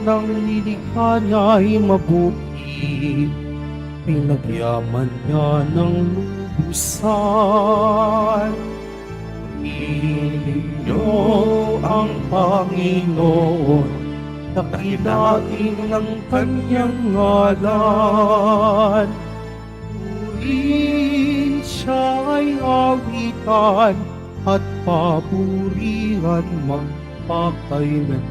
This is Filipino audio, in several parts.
ng nilikha niya'y mabuti, pinagyaman niya ng lubusan. Purihin niyo ang Panginoon, dakilain ng kanyang ngalan. Purihin siya ay awitan at papurihan magpakailanman.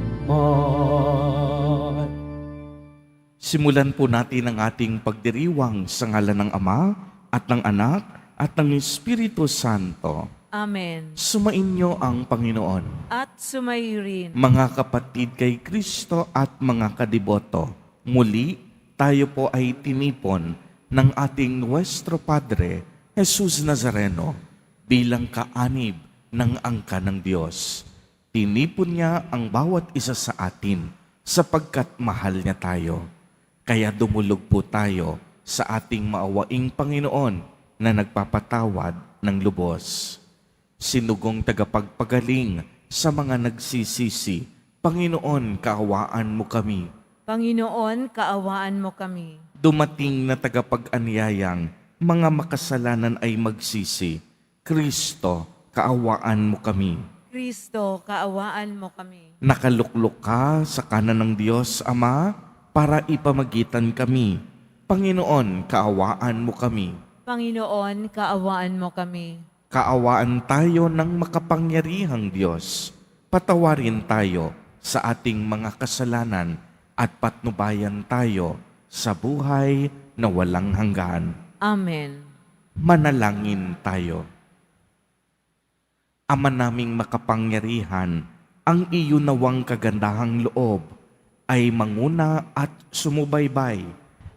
Simulan po natin ang ating pagdiriwang sa ngalan ng Ama at ng Anak at ng Espiritu Santo. Amen. Sumainyo ang Panginoon. At sumayo rin. Mga kapatid kay Kristo at mga kadiboto, muli tayo po ay tinipon ng ating Nuestro Padre, Jesus Nazareno, bilang kaanib ng angka ng Diyos. Tinipon niya ang bawat isa sa atin sapagkat mahal niya tayo. Kaya dumulog po tayo sa ating maawaing Panginoon na nagpapatawad ng lubos. Sinugong tagapagpagaling sa mga nagsisisi, Panginoon, kaawaan mo kami. Panginoon, kaawaan mo kami. Dumating na tagapag-anyayang, mga makasalanan ay magsisi. Kristo, kaawaan mo kami. Kristo, kaawaan mo kami. Nakaluklok ka sa kanan ng Diyos Ama para ipamagitan kami. Panginoon, kaawaan mo kami. Panginoon, kaawaan mo kami. Kaawaan tayo ng makapangyarihang Diyos. Patawarin tayo sa ating mga kasalanan at patnubayan tayo sa buhay na walang hanggan. Amen. Manalangin tayo. Ama naming makapangyarihan, ang iyo nawang kagandahang loob ay manguna at sumubaybay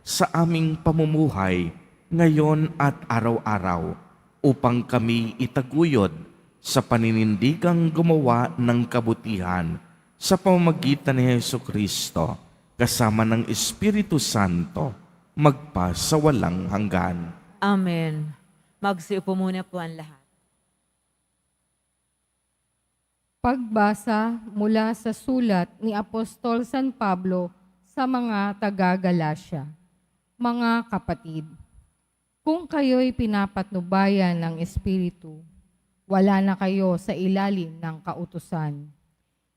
sa aming pamumuhay ngayon at araw-araw upang kami itaguyod sa paninindigang gumawa ng kabutihan sa pamamagitan ni Jesucristo kasama ng Espiritu Santo magpa sa walang hanggan. Amen. Magsiupo muna po ang lahat. Pagbasa mula sa sulat ni Apostol San Pablo sa mga taga-Galasya. Mga kapatid, kung kayo'y pinapatnubayan ng Espiritu, wala na kayo sa ilalim ng kautusan.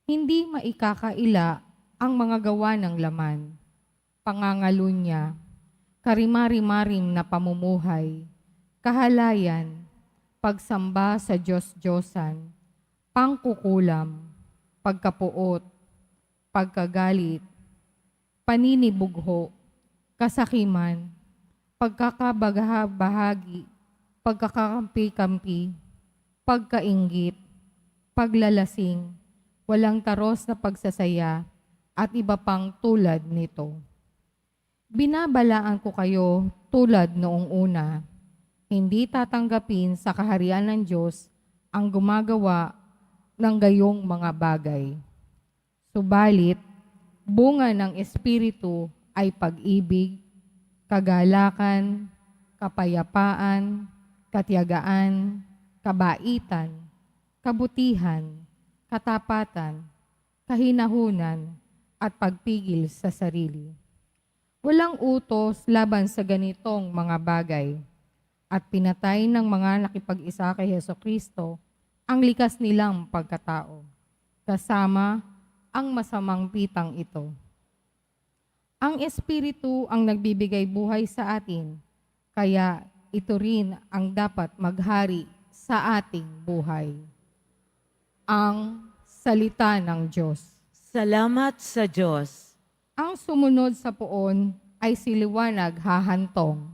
Hindi maikakaila ang mga gawa ng laman, pangangalunya, karimari-marim na pamumuhay, kahalayan, pagsamba sa Diyos-Diyosan, pangkukulam, pagkapuot, pagkagalit, paninibugho, kasakiman, pagkakabagahagi, pagkakampi-kampi, pagkainggit, paglalasing, walang taros na pagsasaya, at iba pang tulad nito. Binabalaan ko kayo tulad noong una, hindi tatanggapin sa kaharian ng Diyos ang gumagawa ng gayong mga bagay. Subalit, bunga ng Espiritu ay pag-ibig, kagalakan, kapayapaan, katiyagaan, kabaitan, kabutihan, katapatan, kahinahunan, at pagpigil sa sarili. Walang utos laban sa ganitong mga bagay, at pinatay ng mga nakipag-isa kay Jesucristo ang likas nilang pagkatao, kasama ang masamang pitang ito. Ang Espiritu ang nagbibigay buhay sa atin, kaya ito rin ang dapat maghari sa ating buhay. Ang salita ng Diyos. Salamat sa Diyos. Ang sumunod sa poon ay si liwanag hahantong.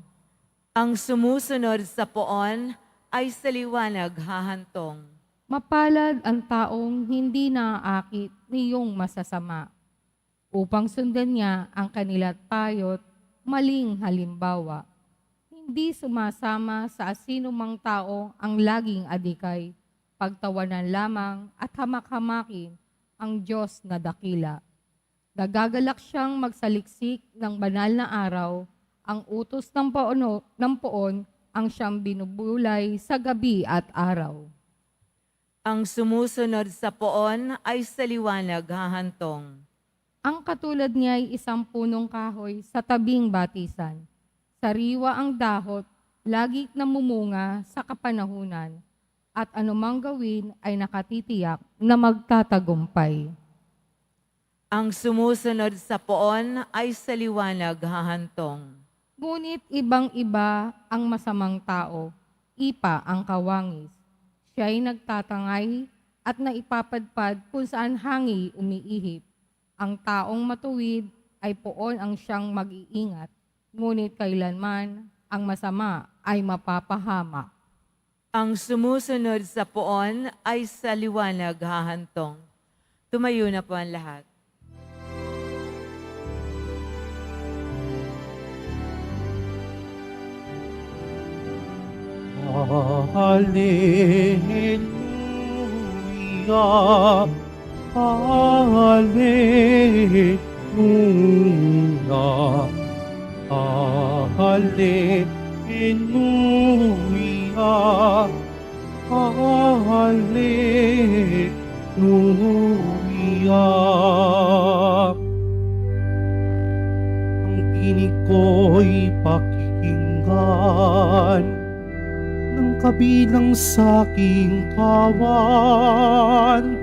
Ang sumusunod sa poon ay sa liwanag hahantong. Mapalad ang taong hindi naaakit niyong masasama, upang sundan niya ang kanila tayo't maling halimbawa. Hindi sumasama sa asinumang tao ang laging adikay, pagtawanan lamang at hamak-hamakin ang Diyos na dakila. Nagagalak siyang magsaliksik ng banal na araw, ang utos ng poon ang siyang binubulay sa gabi at araw. Ang sumusunod sa poon ay sa liwanag hahantong. Ang katulad niya ay isang punong kahoy sa tabing batisan. Sariwa ang dahot, lagi namumunga sa kapanahunan, at anumang gawin ay nakatitiyak na magtatagumpay. Ang sumusunod sa poon ay sa liwanag hahantong. Ngunit ibang-iba ang masamang tao, ipa ang kawangis. Siya'y nagtatangay at naipapadpad kung saan hangi umiihip. Ang taong matuwid ay poon ang siyang mag-iingat, ngunit kailanman ang masama ay mapapahamak. Ang sumusunod sa poon ay sa liwanag hahantong. Tumayo na po ang lahat. Hallelujah, Hallelujah, Hallelujah, Hallelujah. Ang tinig ko'y pakikinggan ng kabilang sa aking kawan.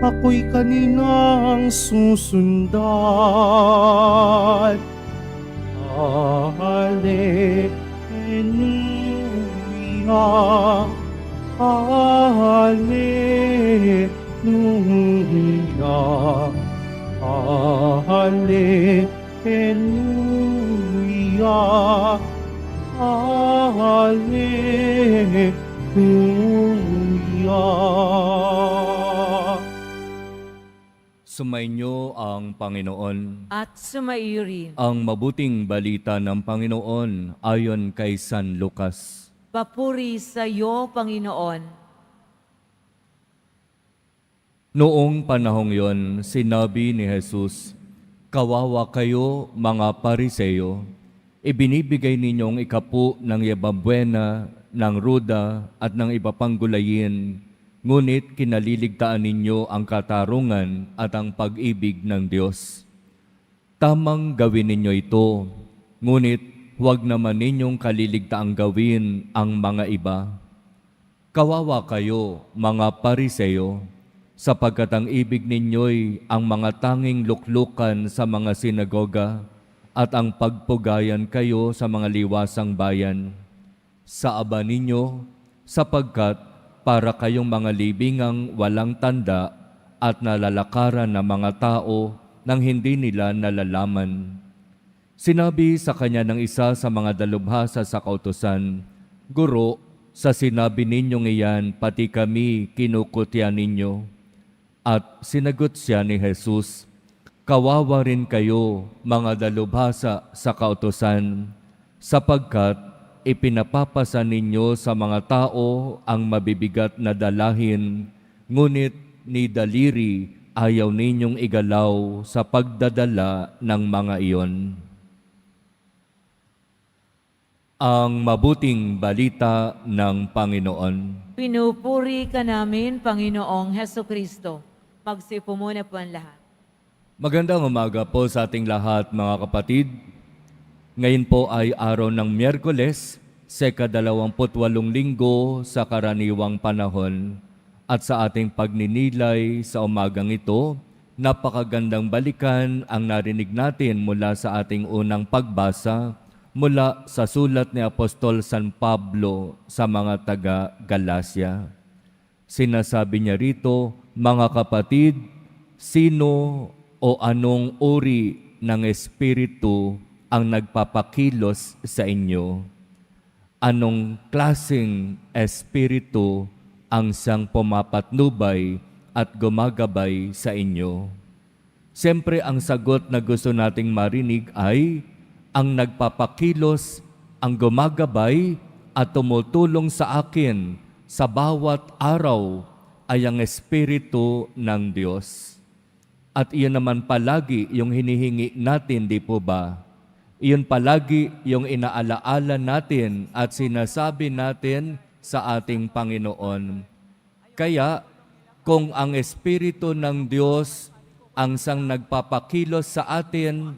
Ako'y kaninang susundan. Hallelujah, Hallelujah, Hallelujah, Hallelujah. Sumainyo ang Panginoon. At sumaiyo rin. Ang mabuting balita ng Panginoon ayon kay San Lucas. Papuri sa iyo, Panginoon. Noong panahong yon, sinabi ni Jesus, "Kawawa kayo, mga Pariseo, ibinibigay ninyong ikapu ng yababwena, ng ruda at ng iba pang gulayin, ngunit kinaliligtaan ninyo ang katarungan at ang pag-ibig ng Diyos. Tamang gawin ninyo ito, ngunit huwag naman ninyong kaliligtaang gawin ang mga iba. Kawawa kayo, mga Pariseo, sapagkat ang ibig ninyo'y ang mga tanging luklukan sa mga sinagoga at ang pagpugayan kayo sa mga liwasang bayan. Sa aba ninyo, sapagkat para kayong mga libingang walang tanda at nalalakaran ng mga tao nang hindi nila nalalaman." Sinabi sa kanya ng isa sa mga dalubhasa sa kautusan, "Guro, sa sinabi ninyong iyan, pati kami kinukutya ninyo." At sinagot siya ni Jesus, "Kawawa rin kayo, mga dalubhasa sa kautusan, sapagkat ipinapapasa ninyo sa mga tao ang mabibigat na dalahin, ngunit ni daliri ayaw ninyong igalaw sa pagdadala ng mga iyon." Ang mabuting balita ng Panginoon. Pinupuri ka namin, Panginoong Heso Kristo. Magsipo muna po ang lahat. Magandang umaga po sa ating lahat, mga kapatid. Ngayon po ay araw ng Miyerkules, ika-28 linggo sa karaniwang panahon. At sa ating pagninilay sa umagang ito, napakagandang balikan ang narinig natin mula sa ating unang pagbasa mula sa sulat ni Apostol San Pablo sa mga taga-Galacia. Sinasabi niya rito, "Mga kapatid, sino o anong uri ng espiritu ang nagpapakilos sa inyo? Anong klaseng espiritu ang siyang pumapatnubay at gumagabay sa inyo?" Siyempre, ang sagot na gusto nating marinig ay ang nagpapakilos, ang gumagabay at tumutulong sa akin sa bawat araw ay ang Espiritu ng Diyos. At iyon naman palagi yung hinihingi natin, di po ba? Iyon palagi yung inaalaala natin at sinasabi natin sa ating Panginoon. Kaya kung ang Espiritu ng Diyos ang sang nagpapakilos sa atin.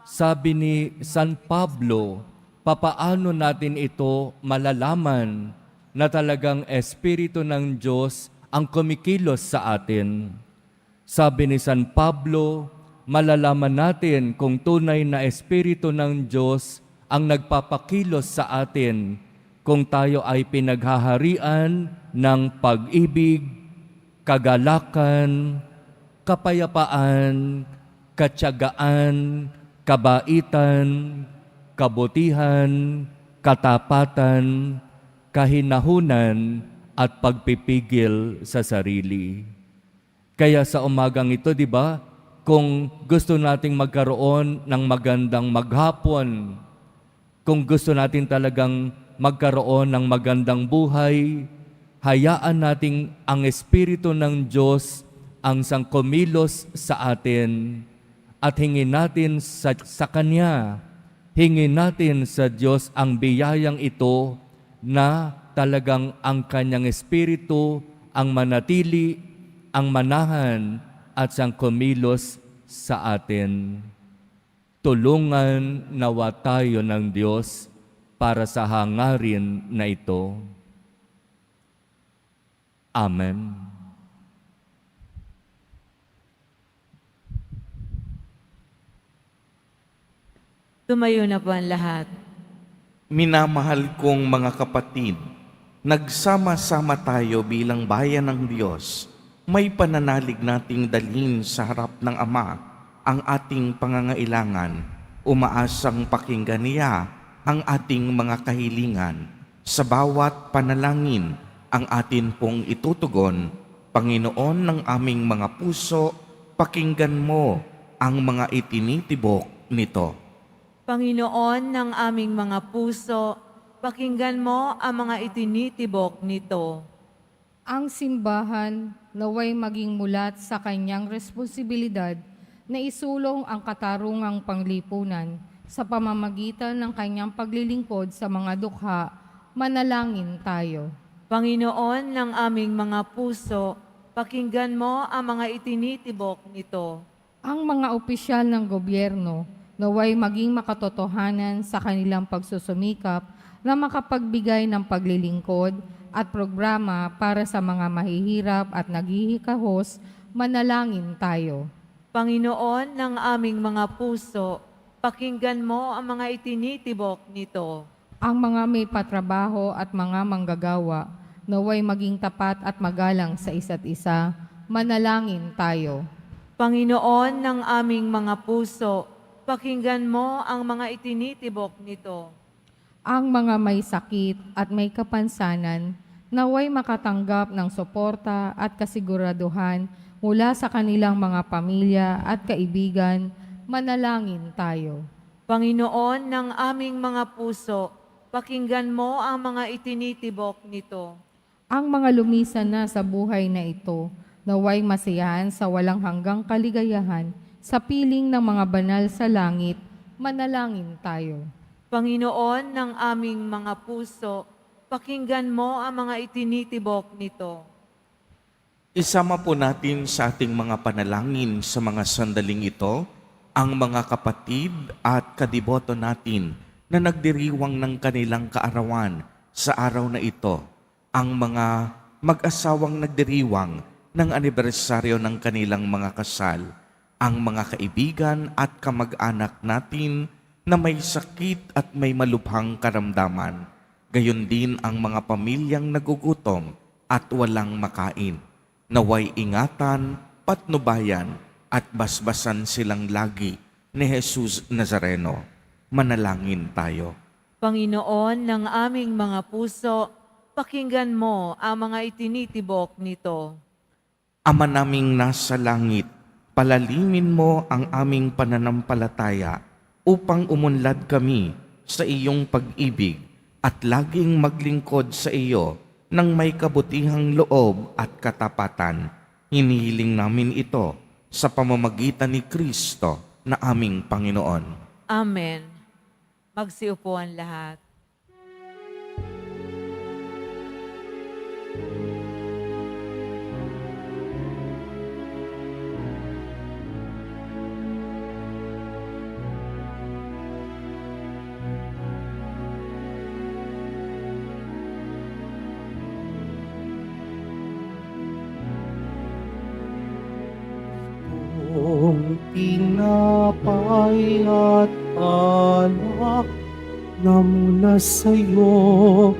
Sabi ni San Pablo, papaano natin ito malalaman na talagang Espiritu ng Diyos ang kumikilos sa atin? Sabi ni San Pablo, malalaman natin kung tunay na Espiritu ng Diyos ang nagpapakilos sa atin kung tayo ay pinaghaharian ng pag-ibig, kagalakan, kapayapaan, katyagaan, kabaitan, kabutihan, katapatan, kahinahunan, at pagpipigil sa sarili. Kaya sa umagang ito, di ba, kung gusto nating magkaroon ng magandang maghapon, kung gusto natin talagang magkaroon ng magandang buhay, hayaan nating ang Espiritu ng Diyos ang sangkumilos sa atin at hingin natin sa Kanya, hingin natin sa Diyos ang biyayang ito na talagang ang Kanyang Espiritu ang manatili, ang manahan at sangkumilos sa atin. Tulungan nawa tayo ng Diyos para sa hangarin na ito. Amen. Tumayo na po ang lahat. Minamahal kong mga kapatid, nagsama-sama tayo bilang bayan ng Diyos. May pananalig nating dalhin sa harap ng Ama ang ating pangangailangan. Umaasang pakinggan niya ang ating mga kahilingan. Sa bawat panalangin, ang atin pong itutugon. Panginoon ng aming mga puso, pakinggan mo ang mga itinitibok nito. Panginoon ng aming mga puso, pakinggan mo ang mga itinitibok nito. Ang simbahan naway maging mulat sa kanyang responsibilidad na isulong ang katarungang panglipunan sa pamamagitan ng kanyang paglilingkod sa mga dukha. Manalangin tayo. Panginoon ng aming mga puso, pakinggan mo ang mga itinitibok nito. Ang mga opisyal ng gobyerno naway maging makatotohanan sa kanilang pagsusumikap na makapagbigay ng paglilingkod at programa para sa mga mahihirap at naghihikahos. Manalangin tayo. Panginoon ng aming mga puso, pakinggan mo ang mga itinitibok nito. Ang mga may patrabaho at mga manggagawa naway maging tapat at magalang sa isa't isa. Manalangin tayo. Panginoon ng aming mga puso, pakinggan mo ang mga itinitibok nito. Ang mga may sakit at may kapansanan naway makatanggap ng suporta at kasiguraduhan mula sa kanilang mga pamilya at kaibigan. Manalangin tayo. Panginoon ng aming mga puso, pakinggan mo ang mga itinitibok nito. Ang mga lumisan na sa buhay na ito naway masiyahan sa walang hanggang kaligayahan sa piling ng mga banal sa langit. Manalangin tayo. Panginoon ng aming mga puso, pakinggan mo ang mga itinitibok nito. Isama po natin sa ating mga panalangin sa mga sandaling ito ang mga kapatid at kadiboto natin na nagdiriwang ng kanilang kaarawan sa araw na ito. Ang mga mag-asawang nagdiriwang ng anibersaryo ng kanilang mga kasal. Ang mga kaibigan at kamag-anak natin na may sakit at may malubhang karamdaman. Gayon din ang mga pamilyang nagugutom at walang makain. Naway ingatan, patnubayan at basbasan silang lagi ni Jesus Nazareno. Manalangin tayo. Panginoon ng aming mga puso, pakinggan mo ang mga itinitibok nito. Ama naming nasa langit, palalimin mo ang aming pananampalataya upang umunlad kami sa iyong pag-ibig at laging maglingkod sa iyo ng may kabutihang loob at katapatan. Hinihiling namin ito sa pamamagitan ni Kristo na aming Panginoon. Amen. Magsiupo ang lahat. tinapay at alak na mula sa'yo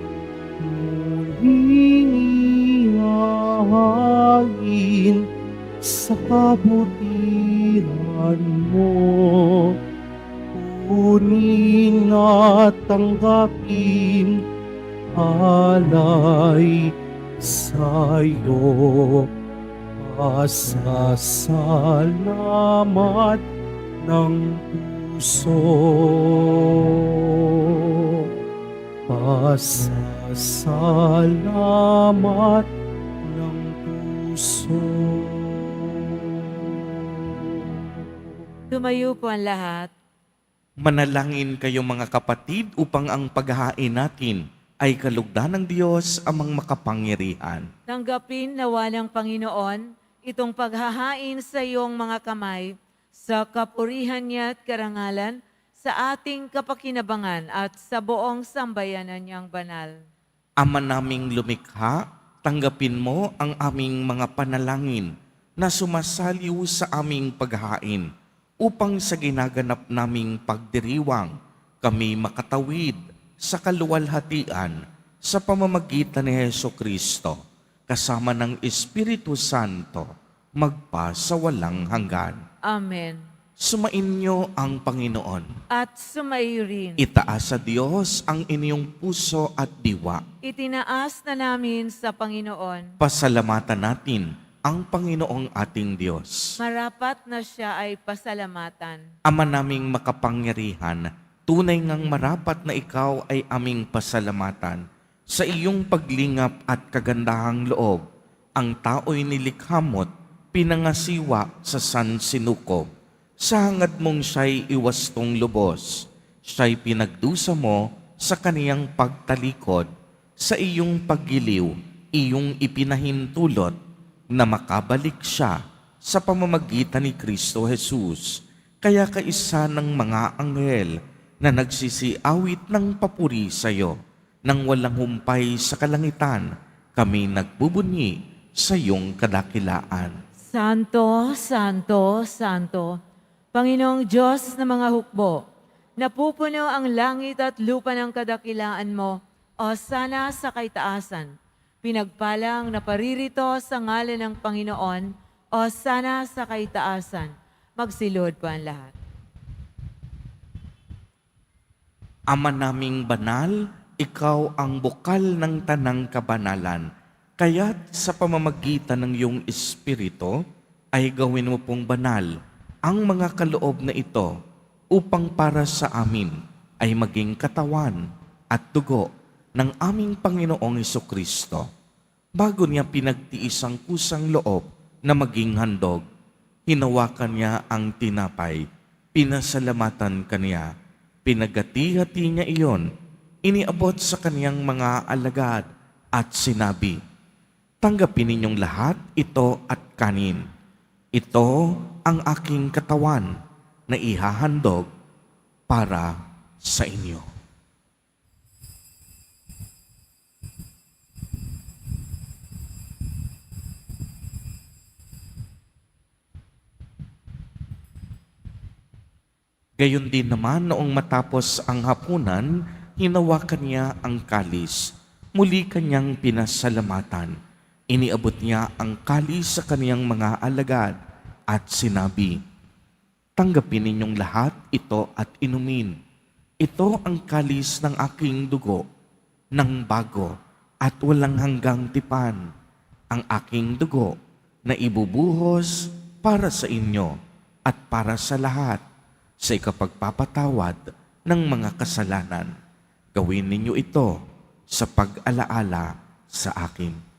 muling ihahain sa kabutihan mo. Kunin at tanggapin alay sa'yo. Pasasalamat ng puso. Pasasalamat ng puso. Tumayo po ang lahat. Manalangin kayo mga kapatid upang ang paghahain natin ay kalugdan ng Diyos amang makapangyarihan. Tanggapin nawa ng Panginoon itong paghahain sa iyong mga kamay sa kapurihan niya at karangalan sa ating kapakinabangan at sa buong sambayanan niyang banal. Ama naming lumikha, tanggapin mo ang aming mga panalangin na sumasaliw sa aming paghahain upang sa ginaganap naming pagdiriwang kami makatawid sa kaluwalhatian sa pamamagitan ni Hesukristo kasama ng Espiritu Santo magpa sa walang hanggan. Amen. Sumainyo ang Panginoon. At sumaiyo rin. Itaas sa Diyos ang inyong puso at diwa. Itinaas na namin sa Panginoon. Pasalamatan natin ang Panginoong ating Diyos. Marapat na siya ay pasalamatan. Ama naming makapangyarihan, tunay ngang marapat na ikaw ay aming pasalamatan. Sa iyong paglingap at kagandahang loob, ang tao'y nilikha mo't pinangasiwa sa sansinukob. Sa hangad mong siya'y iwastong lubos, siya'y pinagdusa mo sa kaniyang pagtalikod. Sa iyong paggiliw, iyong ipinahintulot na makabalik siya sa pamamagitan ni Kristo Jesus. Kaya kaisa ng mga anghel na nagsisiawit ng papuri sa iyo, nang walang humpay sa kalangitan, kami nagbubunyi sa iyong kadakilaan. Santo, Santo, Santo, Panginoong Diyos ng mga hukbo, napupuno ang langit at lupa ng kadakilaan mo, o sana sa kaitaasan. Pinagpalang na paririto sa ngalan ng Panginoon, o sana sa kaitaasan. Magsilod po ang lahat. Ama naming banal, ikaw ang bukal ng tanang kabanalan. Kaya't sa pamamagitan ng iyong Espiritu, ay gawin mo pong banal ang mga kaloob na ito upang para sa amin ay maging katawan at dugo ng aming Panginoong Hesukristo. Bago niya pinagtiis ang kusang loob na maging handog, hinawakan niya ang tinapay, pinasalamatan kaniya, pinagati-hati niya iyon, iniabot sa kaniyang mga alagad at sinabi, tanggapin ninyong lahat ito at kanin. Ito ang aking katawan na ihahandog para sa inyo. Gayon din naman noong matapos ang hapunan, hinawakan niya ang kalis. Muli kanyang pinasalamatan. Iniabot niya ang kalis sa kaniyang mga alagad at sinabi, tanggapin ninyong lahat ito at inumin. Ito ang kalis ng aking dugo, ng bago at walang hanggang tipan. Ang aking dugo na ibubuhos para sa inyo at para sa lahat sa ikapagpapatawad ng mga kasalanan. Gawin ninyo ito sa pag-alaala sa akin.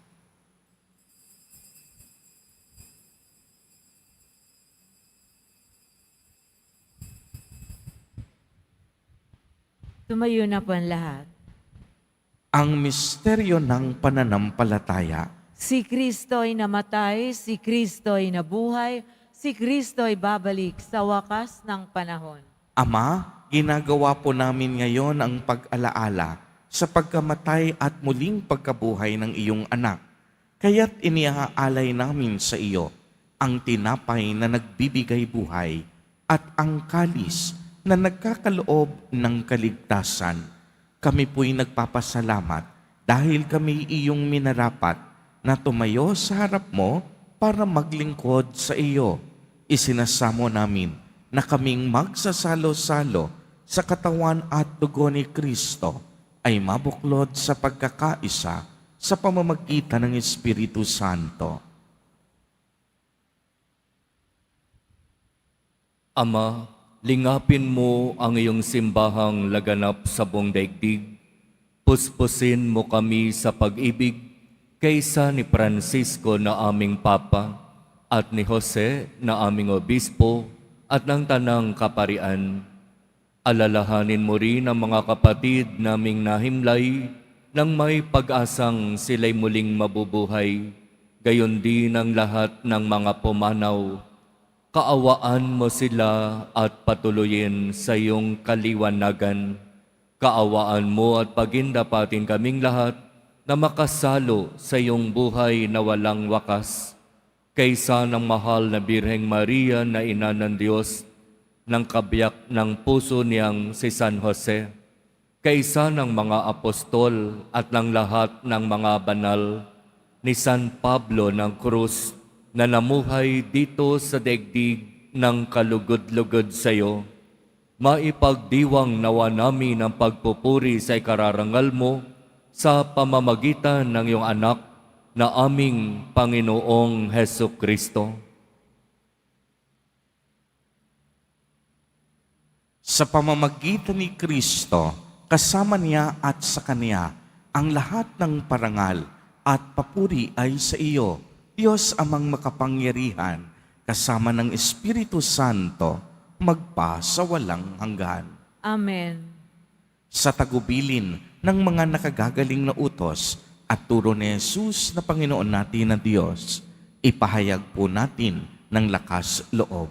Tumayo na po ang lahat. Ang misteryo ng pananampalataya. Si Kristo'y namatay, si Kristo'y nabuhay, si Kristo'y babalik sa wakas ng panahon. Ama, ginagawa po namin ngayon ang pag-alaala sa pagkamatay at muling pagkabuhay ng iyong anak. Kaya't iniaalay namin sa iyo ang tinapay na nagbibigay buhay at ang kalis na nagkakaloob ng kaligtasan. Kami po'y nagpapasalamat dahil kami iyong minarapat na tumayo sa harap mo para maglingkod sa iyo. Isinasamo namin na kaming magsasalo-salo sa katawan at dugo ni Kristo ay mabuklod sa pagkakaisa sa pamamagitan ng Espiritu Santo. Ama, lingapin mo ang iyong simbahang laganap sa buong daigdig. Puspusin mo kami sa pag-ibig kaysa ni Francisco na aming Papa at ni Jose na aming Obispo at ng Tanang Kaparian. Alalahanin mo rin ang mga kapatid naming nahimlay nang may pag-asang sila'y muling mabubuhay, gayon din ang lahat ng mga pumanaw. Kaawaan mo sila at patuloyin sa iyong kaliwanagan. Kaawaan mo at pagindapatin kaming lahat na makasalo sa iyong buhay na walang wakas. Kaysa ng mahal na Birheng Maria na ina ng Diyos, ng kabiyak ng puso niyang si San Jose, kaysa ng mga apostol at ng lahat ng mga banal, ni San Pablo ng Cruz, na namuhay dito sa daigdig ng kalugod-lugod sa iyo, maipagdiwang nawa namin ang pagpupuri sa ikararangal mo sa pamamagitan ng iyong anak na aming Panginoong Heso Kristo. Sa pamamagitan ni Kristo, kasama niya at sa Kanya, ang lahat ng parangal at papuri ay sa iyo, Diyos amang makapangyarihan, kasama ng Espiritu Santo, magpa sa walang hanggan. Amen. Sa tagubilin ng mga nakagagaling na utos at turo ni Jesus na Panginoon natin na Diyos, ipahayag po natin ng lakas loob.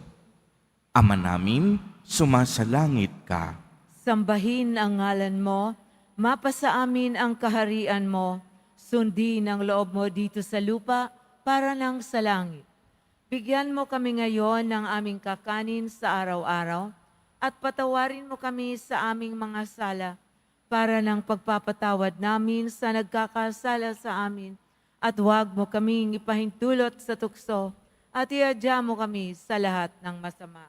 Ama namin, sumasalangit ka. Sambahin ang ngalan mo, mapasa amin ang kaharian mo, sundin ang loob mo dito sa lupa para nang sa langit. Bigyan mo kami ngayon ng aming kakanin sa araw-araw at patawarin mo kami sa aming mga sala para ng pagpapatawad namin sa nagkakasala sa amin at huwag mo kaming ipahintulot sa tukso at iadya mo kami sa lahat ng masama.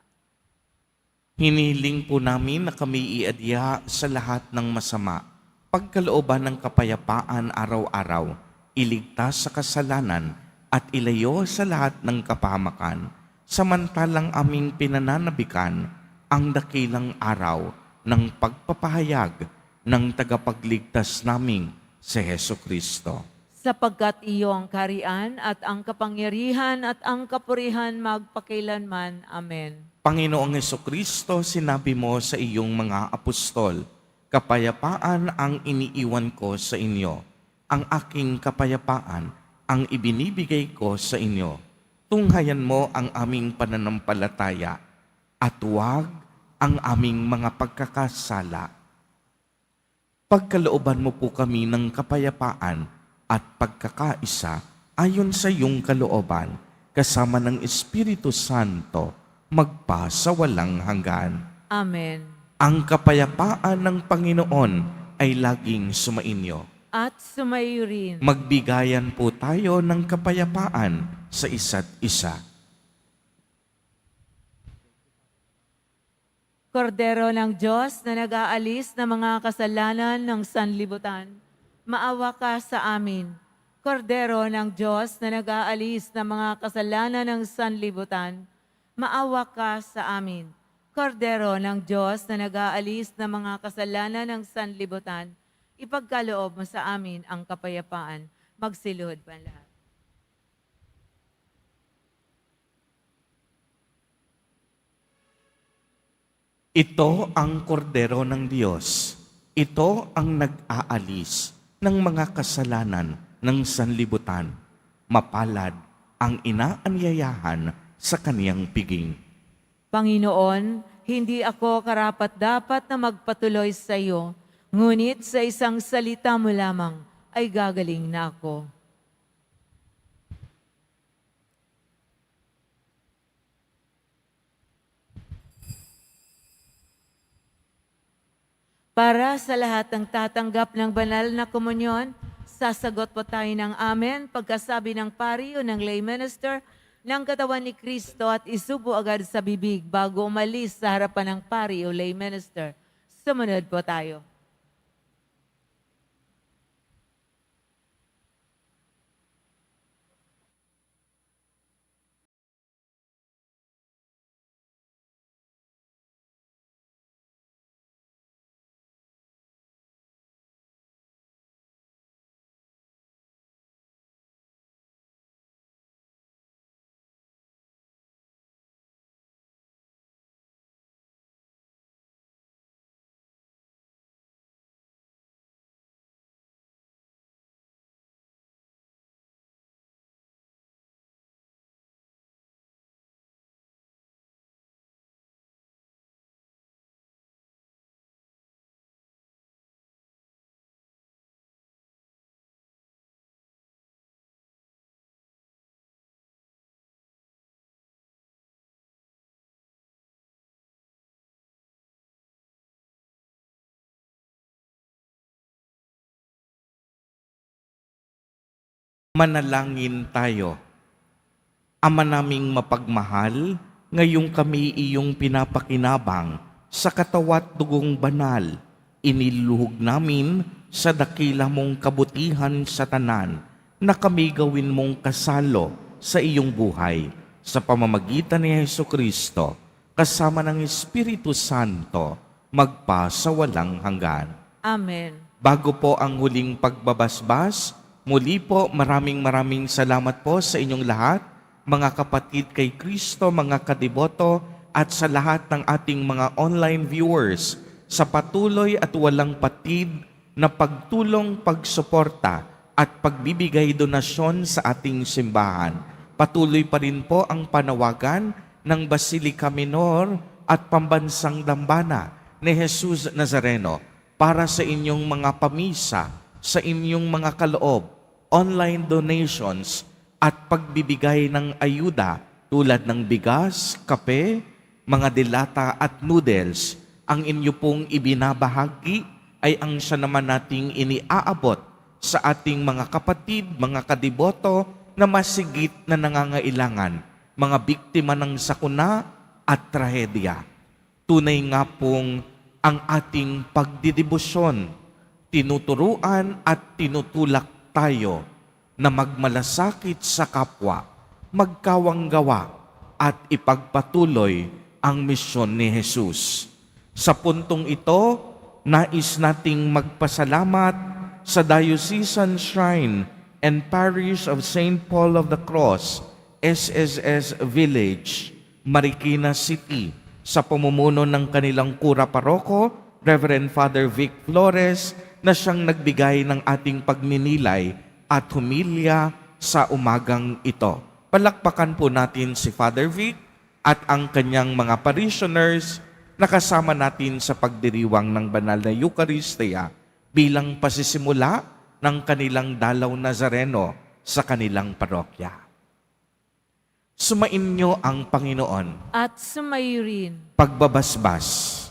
Hiniling po namin na kami iadya sa lahat ng masama, pagkalooban ng kapayapaan araw-araw, iligtas sa kasalanan at ilayo sa lahat ng kapahamakan, samantalang aming pinananabikan ang dakilang araw ng pagpapahayag ng tagapagligtas naming si Heso Kristo. Sapagkat iyo ang karian at ang kapangyarihan at ang kapurihan magpakailanman. Amen. Panginoong Heso Kristo, sinabi mo sa iyong mga apostol, kapayapaan ang iniiwan ko sa inyo. Ang aking kapayapaan ang ibinibigay ko sa inyo. Tunghayan mo ang aming pananampalataya at huwag ang aming mga pagkakasala. Pagkalooban mo po kami ng kapayapaan at pagkakaisa ayon sa iyong kalooban, kasama ng Espiritu Santo, magpa sa walang hanggan. Amen. Ang kapayapaan ng Panginoon ay laging sumainyo. At sumayo rin. Magbigayan po tayo ng kapayapaan sa isa't isa. Kordero ng Diyos na nag-aalis ng mga kasalanan ng sanlibutan, maawa ka sa amin. Kordero ng Diyos na nag-aalis ng mga kasalanan ng sanlibutan, maawa ka sa amin. Kordero ng Diyos na nag-aalis ng mga kasalanan ng sanlibutan, ipagkaloob mo sa amin ang kapayapaan. Magsiluhod pa lahat. Ito ang kordero ng Diyos. Ito ang nag-aalis ng mga kasalanan ng sanlibutan. Mapalad ang inaanyayahan sa kaniyang piging. Panginoon, hindi ako karapat-dapat na magpatuloy sa iyo, ngunit sa isang salita mo lamang ay gagaling na ako. Para sa lahat ng tatanggap ng banal na komunyon, sasagot po tayo ng amen pagkasabi ng pari o ng lay minister ng katawan ni Kristo at isubo agad sa bibig bago umalis sa harapan ng pari o lay minister. Sumunod po tayo. Manalangin tayo. Ama naming mapagmahal, ngayong kami iyong pinapakinabang sa katawat dugong banal, iniluhog namin sa dakila mong kabutihan sa tanan na kami gawin mong kasalo sa iyong buhay sa pamamagitan ni Jesucristo kasama ng Espiritu Santo magpasawalang hanggan. Amen. Bago po ang huling pagbabasbas, muli po maraming salamat po sa inyong lahat, mga kapatid kay Kristo, mga kadiboto, at sa lahat ng ating mga online viewers sa patuloy at walang patid na pagtulong, pagsuporta at pagbibigay donasyon sa ating simbahan. Patuloy pa rin po ang panawagan ng Basilica Minor at Pambansang Dambana ni Jesus Nazareno para sa inyong mga pamisa, sa inyong mga kaloob, online donations at pagbibigay ng ayuda tulad ng bigas, kape, mga dilata at noodles. Ang inyo pong ibinabahagi ay ang siya naman nating iniaabot sa ating mga kapatid, mga kadiboto na masigit na nangangailangan, mga biktima ng sakuna at trahedya. Tunay nga pong ang ating pagdidibusyon, tinuturuan at tinutulak tayo na magmalasakit sa kapwa, magkawanggawa at ipagpatuloy ang misyon ni Jesus. Sa puntong ito, nais nating magpasalamat sa Diocesan Shrine and Parish of St. Paul of the Cross, SSS Village, Marikina City, sa pamumuno ng kanilang kura paroko, Reverend Father Vic Flores, na siyang nagbigay ng ating pagninilay at humilya sa umagang ito. Palakpakan po natin si Father Vic at ang kanyang mga parishioners na kasama natin sa pagdiriwang ng banal na Eucharistia bilang pasisimula ng kanilang dalaw Nazareno sa kanilang parokya. Sumainyo ang Panginoon. At sumayo rin. Pagbabasbas.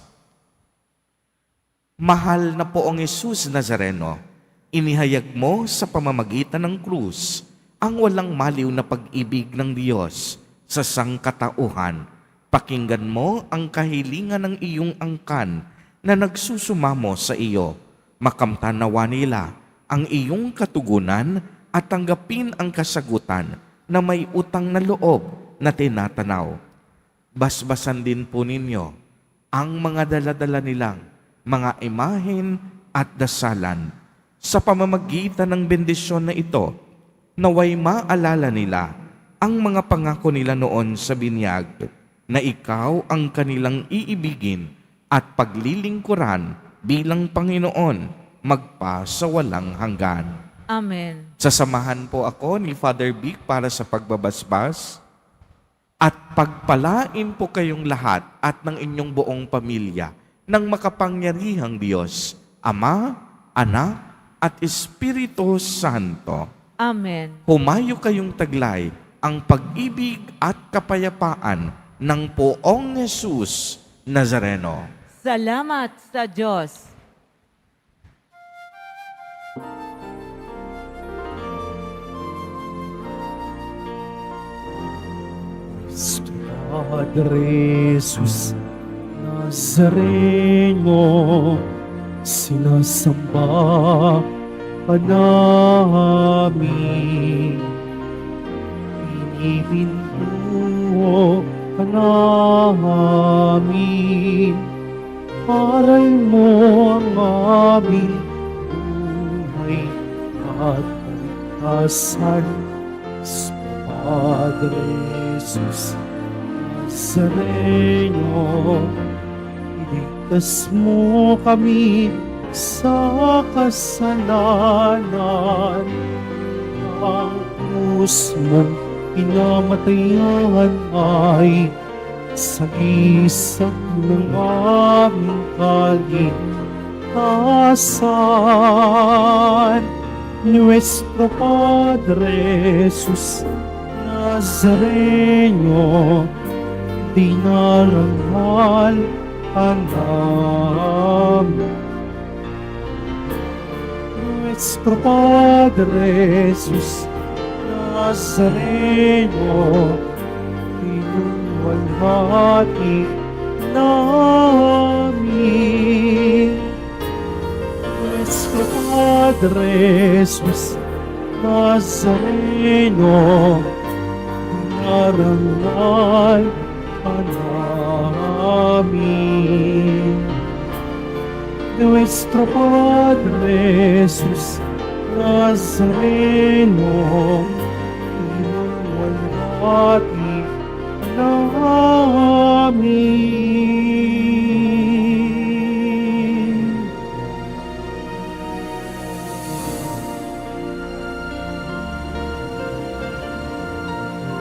Mahal na poong Jesus Nazareno, inihayag mo sa pamamagitan ng krus ang walang maliw na pag-ibig ng Diyos sa sangkatauhan. Pakinggan mo ang kahilingan ng iyong angkan na nagsusumamo sa iyo. Makamtanawa nila ang iyong katugunan at tanggapin ang kasagutan na may utang na loob na tinatanaw. Basbasan din po ninyo ang mga daladala nilang mga imahen at dasalan. Sa pamamagitan ng bendisyon na ito, naway maalala nila ang mga pangako nila noon sa binyag na ikaw ang kanilang iibigin at paglilingkuran bilang Panginoon magpasawalang hanggan. Amen. Sasamahan po ako ni Father Vic para sa pagbabasbas at pagpalain po kayong lahat at ng inyong buong pamilya ng makapangyarihang Diyos, Ama, Anak, at Espiritu Santo. Amen. Humayo kayong taglay ang pag-ibig at kapayapaan ng poong Jesus Nazareno. Salamat sa Diyos. Padre Jesus Nazareno, sinasamba ka namin. Pinipinto ka namin. Aral mo ang aming buhay at kaligtasan. Padre Jesus Nazareno, iligtas mo kami sa kasalanan. Ang krus mong pinamatayan ay sagisag ng aming kaligtasan. Nuestro Padre Jesus Nazareno, dinarangal ka namin. Nuestro Padre Jesus Nazareno, tinuwalhati namin. Nuestro Padre Jesus Nazareno, dinarangal ka namin. Nuestro Padre Jesus Nazareno, tinuwalhati namin.